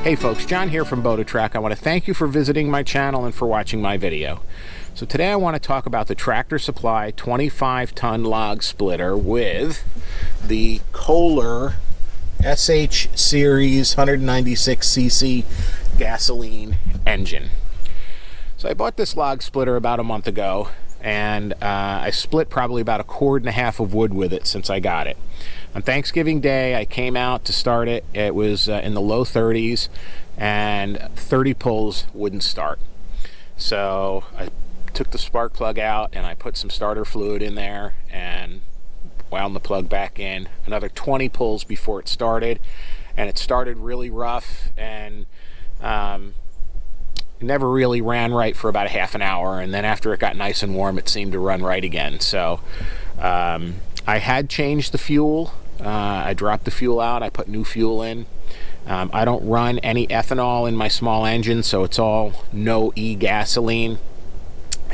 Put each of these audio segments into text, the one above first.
Hey folks, John here from Track. I want to thank you for visiting my channel and for watching my video. So today I want to talk about the Tractor Supply 25-ton log splitter with the Kohler SH series 196cc gasoline engine. So I bought this log splitter about a month ago, and I split probably about 1.5 cords of wood with it since I got it. On Thanksgiving Day, I came out to start it. It was in the low 30s, and 30 pulls wouldn't start. So I took the spark plug out, and I put some starter fluid in there, and wound the plug back in. Another 20 pulls before it started, and it started really rough, and it never really ran right for about a half an hour, and then after it got nice and warm, it seemed to run right again. So I had changed the fuel. I dropped the fuel out. I put new fuel in. I don't run any ethanol in my small engine, so it's all no E gasoline.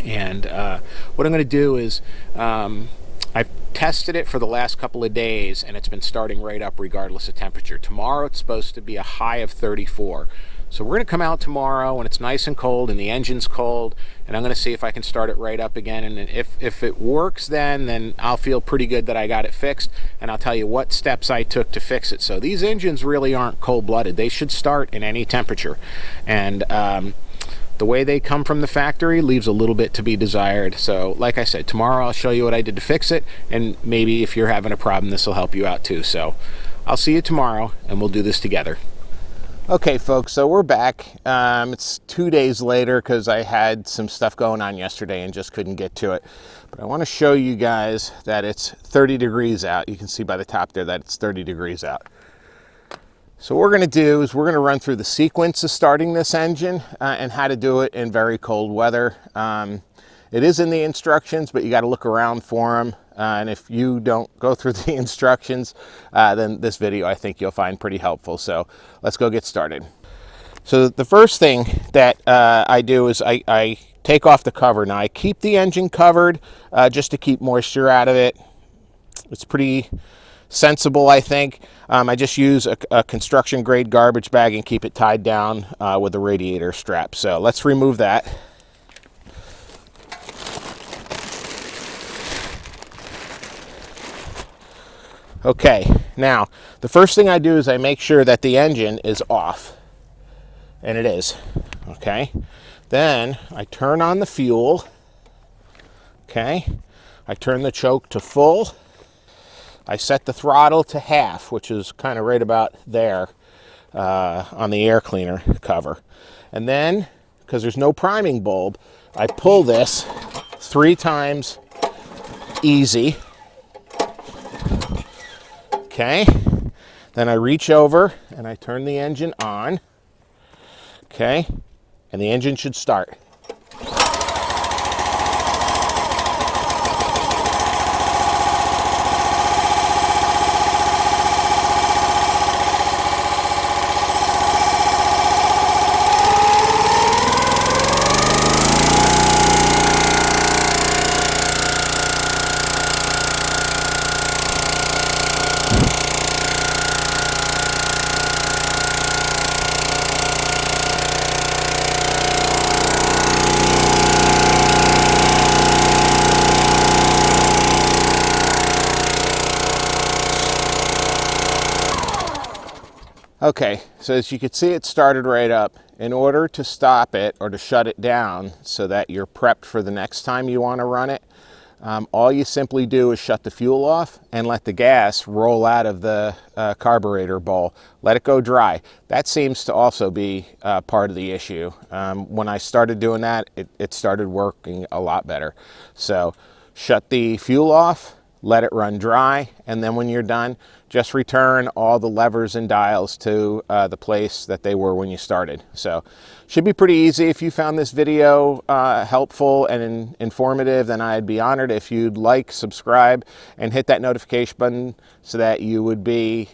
And what I'm going to do is I've tested it for the last couple of days, and it's been starting right up regardless of temperature. Tomorrow it's supposed to be a high of 34. So we're going to come out tomorrow when it's nice and cold and the engine's cold, and I'm going to see if I can start it right up again. And if it works, then I'll feel pretty good that I got it fixed, and I'll tell you what steps I took to fix it. So these engines really aren't cold-blooded. They should start in any temperature. And the way they come from the factory leaves a little bit to be desired. So like I said, tomorrow I'll show you what I did to fix it, and maybe if you're having a problem, this will help you out too. So I'll see you tomorrow, and we'll do this together. Okay folks, so we're back. It's 2 days later because I had some stuff going on yesterday and just couldn't get to it. But I want to show you guys that it's 30 degrees out. You can see by the top there that it's 30 degrees out. So what we're going to do is we're going to run through the sequence of starting this engine and how to do it in very cold weather. It is in the instructions, but you got to look around for them. And if you don't go through the instructions, then this video I think you'll find pretty helpful. So let's go get started. So the first thing that I do is I take off the cover. Now I keep the engine covered just to keep moisture out of it. It's pretty sensible, I think. I just use a construction grade garbage bag and keep it tied down with a radiator strap. So let's remove that. Okay, now the first thing I do is I make sure that the engine is off, and it is. Okay, then I turn on the fuel. Okay, I turn the choke to full. I set the throttle to half, which is kind of right about there on the air cleaner cover. And then, because there's no priming bulb, I pull this 3 times easy. Okay, then I reach over and I turn the engine on. Okay, and the engine should start. Okay, so as you can see, it started right up. In order to stop it or to shut it down so that you're prepped for the next time you want to run it, all you simply do is shut the fuel off and let the gas roll out of the carburetor bowl. Let it go dry. That seems to also be part of the issue. When I started doing that, it started working a lot better. So shut the fuel off, let it run dry, and then when you're done, just return all the levers and dials to the place that they were when you started. So should be pretty easy. If you found this video helpful and informative, then I'd be honored if you'd like, subscribe, and hit that notification button so that you would be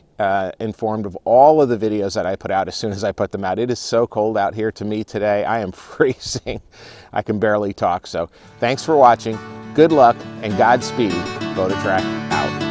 informed of all of the videos that I put out as soon as I put them out. It is so cold out here to me today. I am freezing. I can barely talk. So thanks for watching. Good luck and Godspeed. Track out.